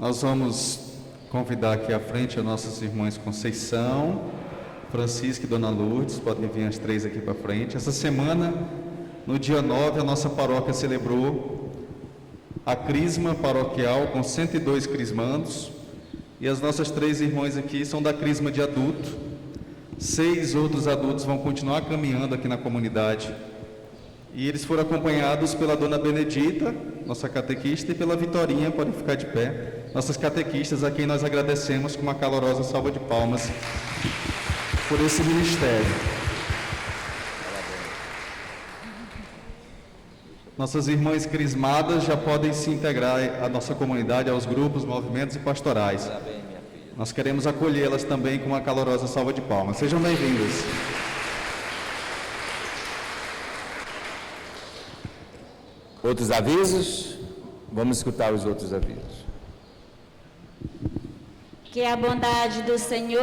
Nós vamos convidar aqui à frente as nossas irmãs Conceição, Francisca e Dona Lourdes, podem vir as três aqui para frente. Essa semana, no dia 9, a nossa paróquia celebrou a crisma paroquial com 102 crismandos, e as nossas três irmãs aqui são da crisma de adulto. 6 outros adultos vão continuar caminhando aqui na comunidade, e eles foram acompanhados pela Dona Benedita, nossa catequista, e pela Vitorinha, podem ficar de pé, nossas catequistas, a quem nós agradecemos com uma calorosa salva de palmas por esse ministério. Nossas irmãs crismadas já podem se integrar à nossa comunidade, aos grupos, movimentos e pastorais. Nós queremos acolhê-las também com uma calorosa salva de palmas. Sejam bem-vindas. Outros avisos? Vamos escutar os outros avisos. Que a bondade do Senhor